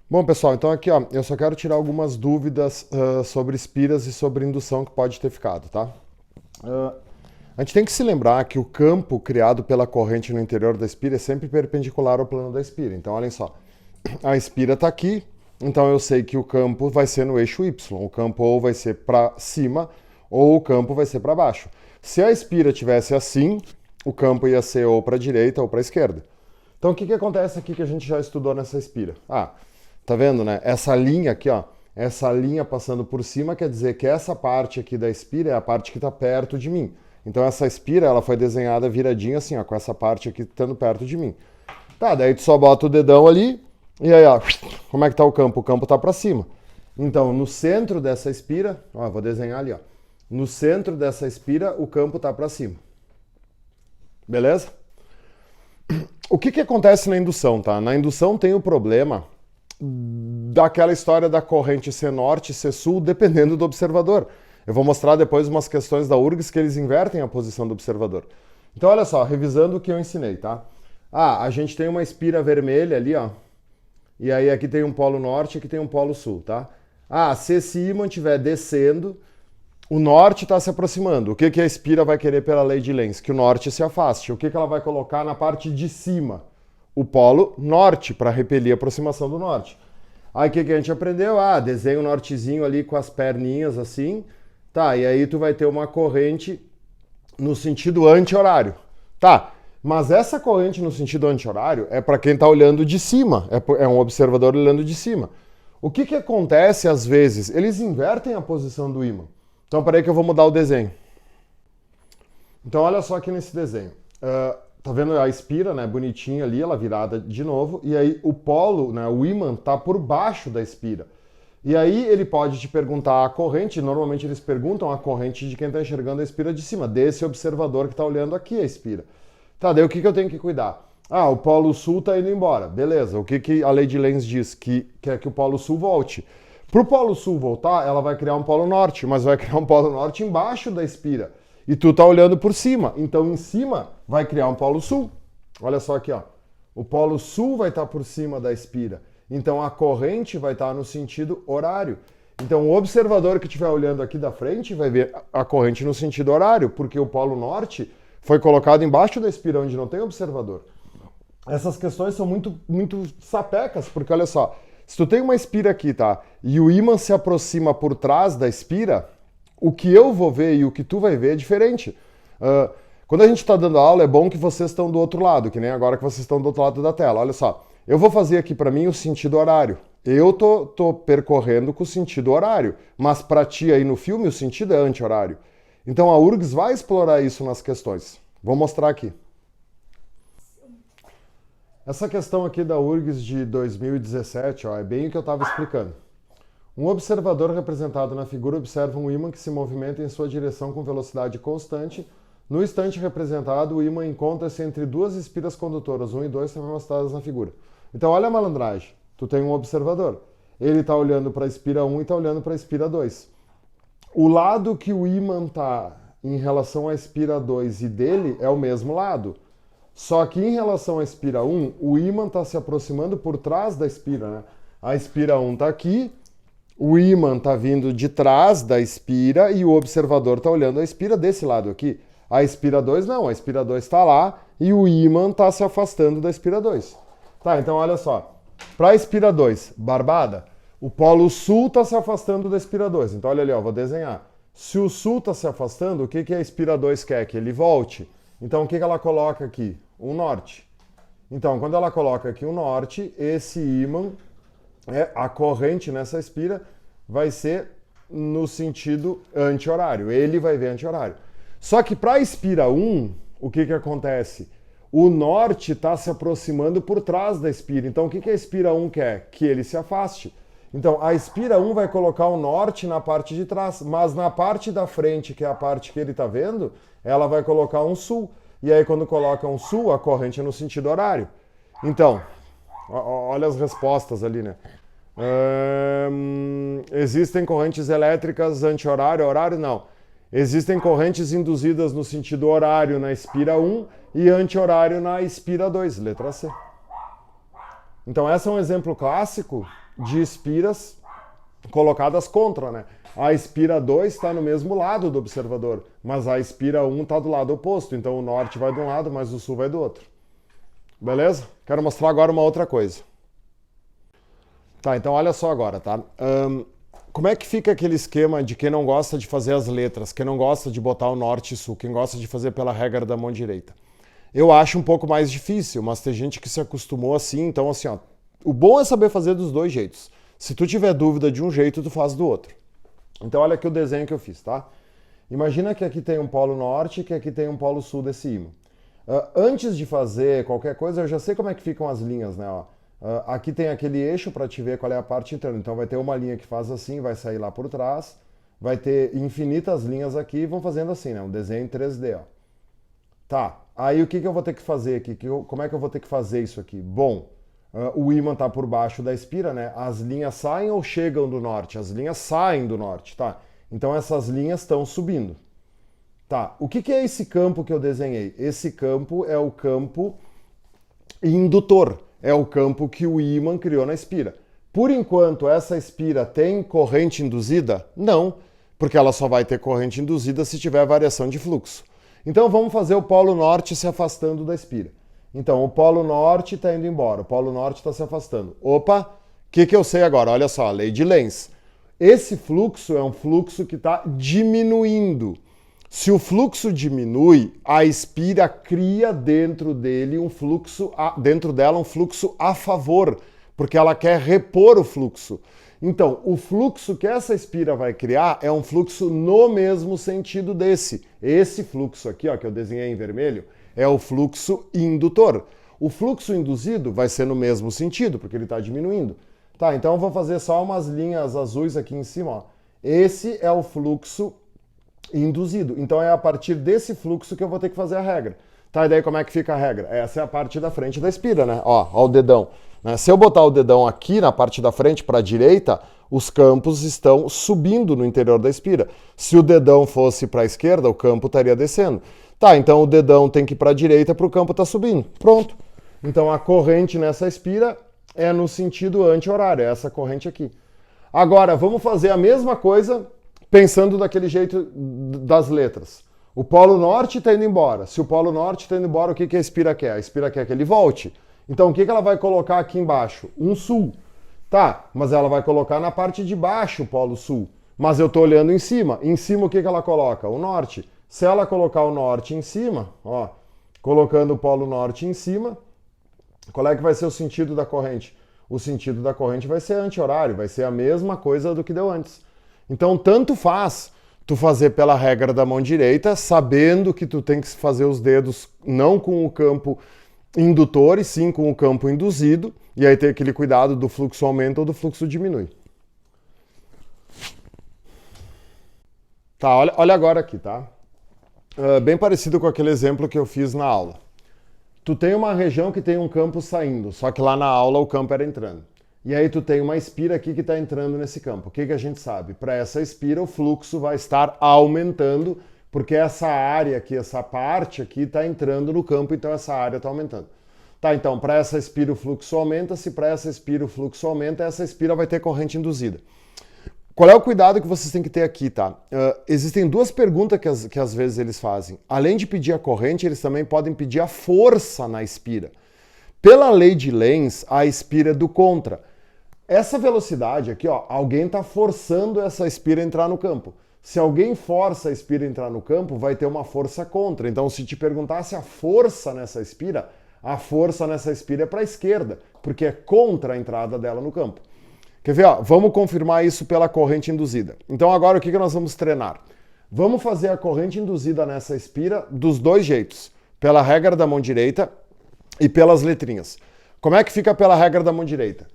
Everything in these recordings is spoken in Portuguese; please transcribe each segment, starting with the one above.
Bom, pessoal, então aqui, ó, eu só quero tirar algumas dúvidas sobre espiras e sobre indução que pode ter ficado, tá? Ah, a gente tem que se lembrar que o campo criado pela corrente no interior da espira é sempre perpendicular ao plano da espira. Então, olhem só, a espira está aqui, então eu sei que o campo vai ser no eixo Y. O campo ou vai ser para cima ou o campo vai ser para baixo. Se a espira tivesse assim, o campo ia ser ou para a direita ou para a esquerda. Então, o que acontece aqui que a gente já estudou nessa espira? Tá vendo, né? Essa linha aqui, ó, essa linha passando por cima quer dizer que essa parte aqui da espira é a parte que está perto de mim. Então essa espira, ela foi desenhada viradinha assim, ó, com essa parte aqui estando perto de mim. Tá, daí tu só bota o dedão ali e aí, ó, como é que tá o campo? O campo tá para cima. Então, no centro dessa espira, ó, vou desenhar ali, ó. No centro dessa espira, o campo tá para cima. Beleza? O que acontece na indução, tá? Na indução tem o problema daquela história da corrente ser norte e ser sul, dependendo do observador. Eu vou mostrar depois umas questões da URGS que eles invertem a posição do observador. Então, olha só, revisando o que eu ensinei, tá? A gente tem uma espira vermelha ali, ó. E aí aqui tem um polo norte e aqui tem um polo sul, tá? Se esse ímã estiver descendo, o norte está se aproximando. O que a espira vai querer pela lei de Lenz? Que o norte se afaste. O que ela vai colocar na parte de cima? O polo norte, para repelir a aproximação do norte. Aí o que a gente aprendeu? Desenha o nortezinho ali com as perninhas assim. Tá, e aí tu vai ter uma corrente no sentido anti-horário. Tá, mas essa corrente no sentido anti-horário é para quem está olhando de cima. É um observador olhando de cima. O que acontece às vezes? Eles invertem a posição do ímã. Então, peraí que eu vou mudar o desenho. Então, olha só aqui nesse desenho. Tá vendo a espira, né, bonitinha ali, ela virada de novo. E aí o polo, né, o ímã, tá por baixo da espira. E aí ele pode te perguntar a corrente, normalmente eles perguntam a corrente de quem está enxergando a espira de cima, desse observador que está olhando aqui a espira. Tá, daí o que eu tenho que cuidar? O polo sul está indo embora. Beleza, o que a lei de Lenz diz? Que quer que o polo sul volte. Para o polo sul voltar, ela vai criar um polo norte, mas vai criar um polo norte embaixo da espira. E tu tá olhando por cima, então em cima vai criar um polo sul. Olha só aqui, ó. O polo sul vai estar por cima da espira. Então a corrente vai estar no sentido horário. Então o observador que estiver olhando aqui da frente vai ver a corrente no sentido horário, porque o polo norte foi colocado embaixo da espira onde não tem observador. Essas questões são muito sapecas, porque olha só, se tu tem uma espira aqui, tá? E o ímã se aproxima por trás da espira, o que eu vou ver e o que tu vai ver é diferente. Quando a gente está dando aula, é bom que vocês estão do outro lado, que nem agora que vocês estão do outro lado da tela. Olha só, eu vou fazer aqui para mim o sentido horário. Eu tô percorrendo com o sentido horário, mas para ti aí no filme o sentido é anti-horário. Então a URGS vai explorar isso nas questões. Vou mostrar aqui. Essa questão aqui da URGS de 2017, ó, é bem o que eu estava explicando. Um observador representado na figura observa um ímã que se movimenta em sua direção com velocidade constante. No instante representado, o ímã encontra-se entre duas espiras condutoras, 1 e 2, também mostradas na figura. Então, olha a malandragem. Tu tem um observador. Ele está olhando para a espira 1 e está olhando para a espira 2. O lado que o ímã está em relação à espira 2 e dele é o mesmo lado. Só que em relação à espira 1, o ímã está se aproximando por trás da espira, né? A espira 1 está aqui, o ímã está vindo de trás da espira e o observador está olhando a espira desse lado aqui. A espira 2 não, a espira 2 está lá e o ímã está se afastando da espira 2. Tá, então olha só. Para a espira 2, barbada, o polo sul está se afastando da espira 2. Então olha ali, ó, vou desenhar. Se o sul está se afastando, o que a espira 2 quer? Que ele volte. Então o que ela coloca aqui? Um norte. Então, quando ela coloca aqui um norte, esse ímã, a corrente nessa espira, vai ser no sentido anti-horário. Ele vai ver anti-horário. Só que para a espira 1, o que acontece? O norte está se aproximando por trás da espira. Então, o que a espira 1 quer? Que ele se afaste. Então, a espira 1 vai colocar o norte na parte de trás, mas na parte da frente, que é a parte que ele está vendo, ela vai colocar um sul. E aí, quando coloca um sul, a corrente é no sentido horário. Então, olha as respostas ali, né? Existem correntes elétricas anti-horário, horário não. Existem correntes induzidas no sentido horário na espira 1 e anti-horário na espira 2, letra C. Então esse é um exemplo clássico de espiras colocadas contra, né? A espira 2 está no mesmo lado do observador, mas a espira 1 está do lado oposto. Então o norte vai de um lado, mas o sul vai do outro. Beleza? Quero mostrar agora uma outra coisa. Tá, então olha só agora, tá? Como é que fica aquele esquema de quem não gosta de fazer as letras, quem não gosta de botar o norte e sul, quem gosta de fazer pela regra da mão direita? Eu acho um pouco mais difícil, mas tem gente que se acostumou assim, então assim, ó, o bom é saber fazer dos dois jeitos. Se tu tiver dúvida de um jeito, tu faz do outro. Então olha aqui o desenho que eu fiz, tá? Imagina que aqui tem um polo norte e que aqui tem um polo sul desse ímã. Antes de fazer qualquer coisa, eu já sei como é que ficam as linhas, né? Ó. Aqui tem aquele eixo para te ver qual é a parte interna. Então vai ter uma linha que faz assim, vai sair lá por trás. Vai ter infinitas linhas aqui e vão fazendo assim, né? Um desenho em 3D, ó. Tá, aí o que eu vou ter que fazer aqui? Como é que eu vou ter que fazer isso aqui? Bom, o ímã está por baixo da espira, né? As linhas saem ou chegam do norte? As linhas saem do norte, tá? Então essas linhas estão subindo. Tá, o que é esse campo que eu desenhei? Esse campo é o campo indutor, é o campo que o ímã criou na espira. Por enquanto, essa espira tem corrente induzida? Não, porque ela só vai ter corrente induzida se tiver variação de fluxo. Então vamos fazer o polo norte se afastando da espira. Então o polo norte está indo embora, o polo norte está se afastando. Opa, o que eu sei agora? Olha só, a lei de Lenz. Esse fluxo é um fluxo que está diminuindo. Se o fluxo diminui, a espira cria dentro dele um fluxo, dentro dela um fluxo a favor, porque ela quer repor o fluxo. Então, o fluxo que essa espira vai criar é um fluxo no mesmo sentido desse. Esse fluxo aqui, ó, que eu desenhei em vermelho, é o fluxo indutor. O fluxo induzido vai ser no mesmo sentido, porque ele está diminuindo. Tá, então eu vou fazer só umas linhas azuis aqui em cima, ó. Esse é o fluxo induzido. Então é a partir desse fluxo que eu vou ter que fazer a regra. Tá, e daí como é que fica a regra? Essa é a parte da frente da espira, né? Ó o dedão. Se eu botar o dedão aqui na parte da frente para a direita, os campos estão subindo no interior da espira. Se o dedão fosse para a esquerda, o campo estaria descendo. Tá, então o dedão tem que ir para a direita para o campo estar subindo. Pronto. Então a corrente nessa espira é no sentido anti-horário, é essa corrente aqui. Agora, vamos fazer a mesma coisa pensando daquele jeito das letras. O polo norte está indo embora. Se o polo norte está indo embora, o que a espira quer? A espira quer que ele volte. Então, o que ela vai colocar aqui embaixo? Um sul. Tá, mas ela vai colocar na parte de baixo o polo sul. Mas eu estou olhando em cima. Em cima, o que ela coloca? O norte. Se ela colocar o norte em cima, ó, colocando o polo norte em cima, qual é que vai ser o sentido da corrente? O sentido da corrente vai ser anti-horário, vai ser a mesma coisa do que deu antes. Então, tanto faz tu fazer pela regra da mão direita, sabendo que tu tem que fazer os dedos não com o campo indutor, e sim com o campo induzido, e aí tem aquele cuidado do fluxo aumenta ou do fluxo diminui. Tá, olha agora aqui, tá? Bem parecido com aquele exemplo que eu fiz na aula. Tu tem uma região que tem um campo saindo, só que lá na aula o campo era entrando. E aí tu tem uma espira aqui que está entrando nesse campo. O que a gente sabe? Para essa espira o fluxo vai estar aumentando, porque essa área aqui, essa parte aqui está entrando no campo, então essa área está aumentando. Tá, então para essa espira o fluxo aumenta, se para essa espira o fluxo aumenta, essa espira vai ter corrente induzida. Qual é o cuidado que vocês têm que ter aqui, tá? Existem duas perguntas que às vezes eles fazem. Além de pedir a corrente, eles também podem pedir a força na espira. Pela lei de Lenz, a espira é do contra. Essa velocidade aqui, ó, alguém está forçando essa espira a entrar no campo. Se alguém força a espira a entrar no campo, vai ter uma força contra. Então, se te perguntasse a força nessa espira é para a esquerda, porque é contra a entrada dela no campo. Quer ver? Ó, vamos confirmar isso pela corrente induzida. Então, agora o que nós vamos treinar? Vamos fazer a corrente induzida nessa espira dos dois jeitos. Pela regra da mão direita e pelas letrinhas. Como é que fica pela regra da mão direita?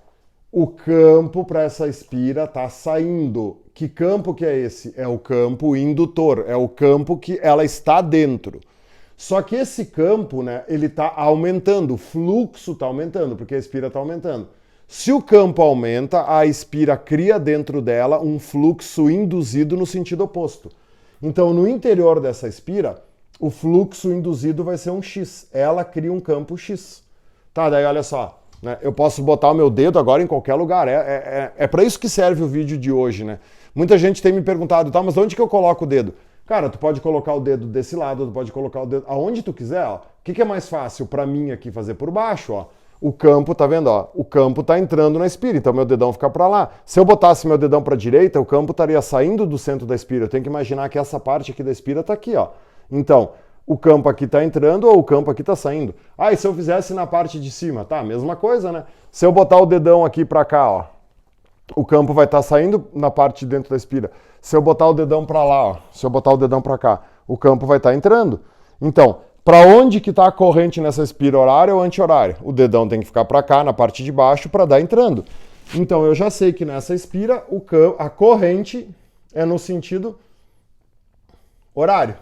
O campo para essa espira está saindo. Que campo que é esse? É o campo indutor, é o campo que ela está dentro. Só que esse campo, né, ele está aumentando, o fluxo está aumentando, porque a espira está aumentando. Se o campo aumenta, a espira cria dentro dela um fluxo induzido no sentido oposto. Então, no interior dessa espira, o fluxo induzido vai ser um X. Ela cria um campo X. Tá, daí olha só. né? Eu posso botar o meu dedo agora em qualquer lugar. É para isso que serve o vídeo de hoje, né? Muita gente tem me perguntado, tá, mas onde que eu coloco o dedo? Cara, tu pode colocar o dedo desse lado, tu pode colocar o dedo aonde tu quiser, ó. O que é mais fácil para mim aqui fazer por baixo, ó? O campo, tá vendo, ó? O campo tá entrando na espira, então meu dedão fica para lá. Se eu botasse meu dedão para direita, o campo estaria saindo do centro da espira. Eu tenho que imaginar que essa parte aqui da espira tá aqui, ó. Então, o campo aqui tá entrando ou o campo aqui tá saindo. Ah, e se eu fizesse na parte de cima? Tá, mesma coisa, né? Se eu botar o dedão aqui para cá, ó, o campo vai estar saindo na parte de dentro da espira. Se eu botar o dedão para lá, ó, se eu botar o dedão para cá, o campo vai estar entrando. Então, para onde que está a corrente nessa espira, horário ou anti-horário? O dedão tem que ficar para cá, na parte de baixo, para dar entrando. Então, eu já sei que nessa espira, a corrente é no sentido horário,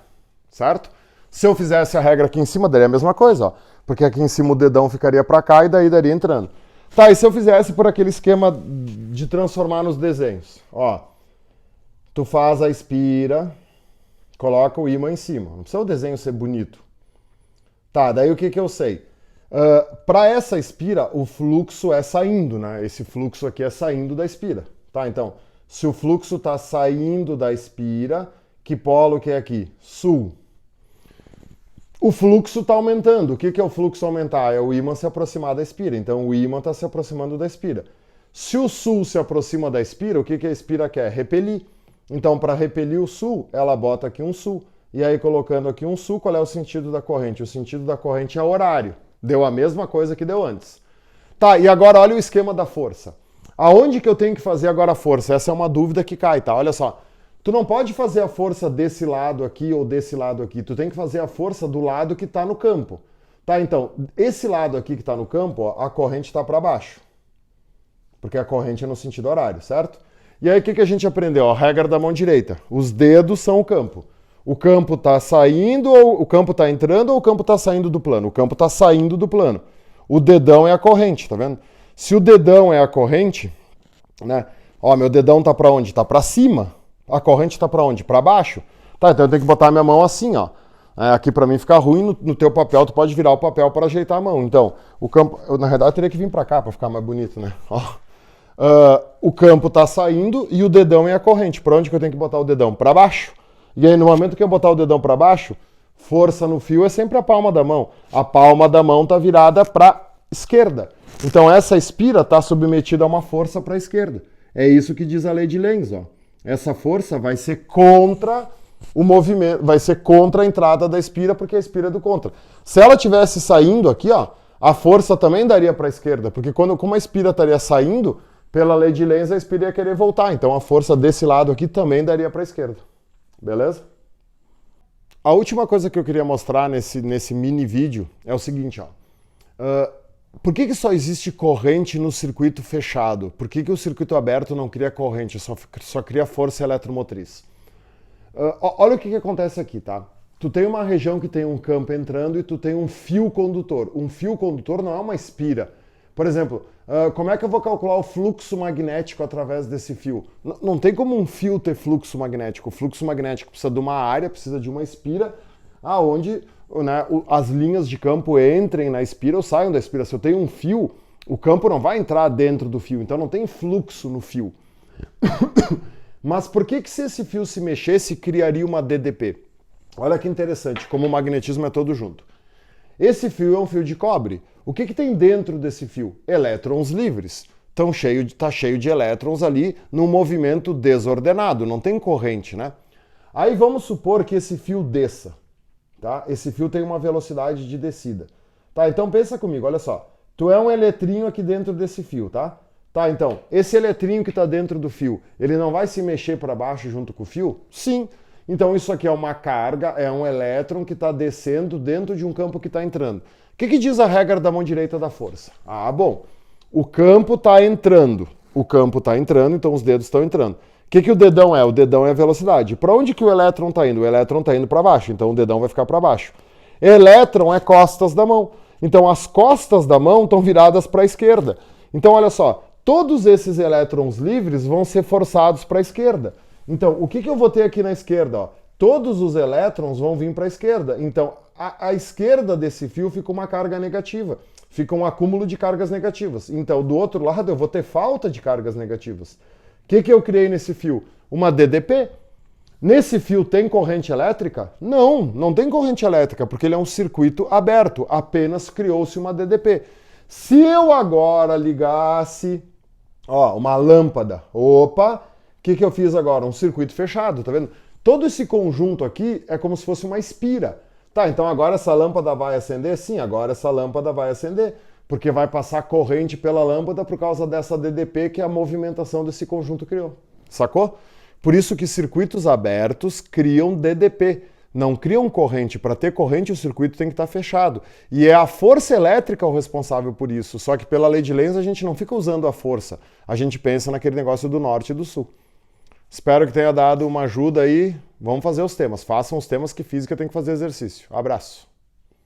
certo? Se eu fizesse a regra aqui em cima, daria a mesma coisa, ó, porque aqui em cima o dedão ficaria para cá e daí daria entrando. Tá, e se eu fizesse por aquele esquema de transformar nos desenhos? Ó, tu faz a espira, coloca o ímã em cima. Não precisa o desenho ser bonito. Tá, daí o que eu sei? Para essa espira, o fluxo é saindo, né? Esse fluxo aqui é saindo da espira. Tá, então, se o fluxo está saindo da espira, que polo que é aqui? Sul. O fluxo está aumentando. O que é o fluxo aumentar? É o ímã se aproximar da espira. Então o ímã está se aproximando da espira. Se o sul se aproxima da espira, o que a espira quer? Repelir. Então, para repelir o sul, ela bota aqui um sul. E aí, colocando aqui um sul, qual é o sentido da corrente? O sentido da corrente é horário. Deu a mesma coisa que deu antes. Tá, e agora olha o esquema da força. Aonde que eu tenho que fazer agora a força? Essa é uma dúvida que cai, tá? Olha só. Tu não pode fazer a força desse lado aqui ou desse lado aqui. Tu tem que fazer a força do lado que está no campo. Tá, então, esse lado aqui que está no campo, ó, a corrente está para baixo. Porque a corrente é no sentido horário, certo? E aí o que a gente aprendeu? A regra da mão direita. Os dedos são o campo. O campo está saindo, ou o campo está entrando ou o campo está saindo do plano? O campo está saindo do plano. O dedão é a corrente, tá vendo? Se o dedão é a corrente, né? Ó, meu dedão tá para onde? Tá para cima. A corrente está para onde? Para baixo? Tá, então eu tenho que botar a minha mão assim, ó. Aqui para mim ficar ruim, no teu papel tu pode virar o papel para ajeitar a mão. Então, o campo, na verdade eu teria que vir para cá para ficar mais bonito, né? Ó. O campo está saindo e o dedão é a corrente. Para onde que eu tenho que botar o dedão? Para baixo. E aí no momento que eu botar o dedão para baixo, força no fio é sempre a palma da mão. A palma da mão está virada para esquerda. Então essa espira está submetida a uma força para a esquerda. É isso que diz a lei de Lenz, ó. Essa força vai ser contra o movimento, vai ser contra a entrada da espira, porque a espira é do contra. Se ela tivesse saindo aqui, ó, a força também daria para a esquerda, porque como a espira estaria saindo, pela lei de Lenz a espira ia querer voltar, então a força desse lado aqui também daria para a esquerda. Beleza? A última coisa que eu queria mostrar nesse mini vídeo é o seguinte, ó. Por que só existe corrente no circuito fechado? Por que o circuito aberto não cria corrente, só cria força eletromotriz? Olha o que acontece aqui, tá? Tu tem uma região que tem um campo entrando e tu tem um fio condutor. Um fio condutor não é uma espira. Por exemplo, como é que eu vou calcular o fluxo magnético através desse fio? Não tem como um fio ter fluxo magnético. O fluxo magnético precisa de uma área, precisa de uma espira, aonde, né, as linhas de campo entrem na espira ou saiam da espira. Se eu tenho um fio, o campo não vai entrar dentro do fio, então não tem fluxo no fio. Mas por que se esse fio se mexesse, criaria uma DDP? Olha que interessante, como o magnetismo é todo junto. Esse fio é um fio de cobre. O que tem dentro desse fio? Elétrons livres. Tá cheio de elétrons ali num movimento desordenado, não tem corrente, né? Aí vamos supor que esse fio desça. Tá? Esse fio tem uma velocidade de descida. Tá, então pensa comigo, olha só. Tu é um eletrinho aqui dentro desse fio, tá? Tá, então, esse eletrinho que está dentro do fio, ele não vai se mexer para baixo junto com o fio? Sim. Então isso aqui é uma carga, é um elétron que está descendo dentro de um campo que está entrando. O que diz a regra da mão direita da força? Ah, bom, o campo está entrando. O campo está entrando, então os dedos estão entrando. O que o dedão é? O dedão é a velocidade. Para onde que o elétron está indo? O elétron está indo para baixo, então o dedão vai ficar para baixo. Elétron é costas da mão. Então as costas da mão estão viradas para a esquerda. Então olha só, todos esses elétrons livres vão ser forçados para a esquerda. Então o que eu vou ter aqui na esquerda? Ó? Todos os elétrons vão vir para a esquerda. Então a esquerda desse fio fica uma carga negativa. fica um acúmulo de cargas negativas. Então, do outro lado, eu vou ter falta de cargas negativas. O que eu criei nesse fio? Uma DDP. Nesse fio tem corrente elétrica? Não, não tem corrente elétrica, porque ele é um circuito aberto, apenas criou-se uma DDP. Se eu agora ligasse, ó, uma lâmpada, opa, o que eu fiz agora? Um circuito fechado, tá vendo? Todo esse conjunto aqui é como se fosse uma espira. Tá, então agora essa lâmpada vai acender? Sim, agora essa lâmpada vai acender, porque vai passar corrente pela lâmpada por causa dessa DDP que a movimentação desse conjunto criou. Sacou? Por isso que circuitos abertos criam DDP, não criam corrente. Para ter corrente, o circuito tem que estar fechado. E é a força elétrica o responsável por isso. Só que pela lei de Lenz a gente não fica usando a força. A gente pensa naquele negócio do norte e do sul. Espero que tenha dado uma ajuda aí. Vamos fazer os temas. Façam os temas que física tem que fazer exercício. Abraço.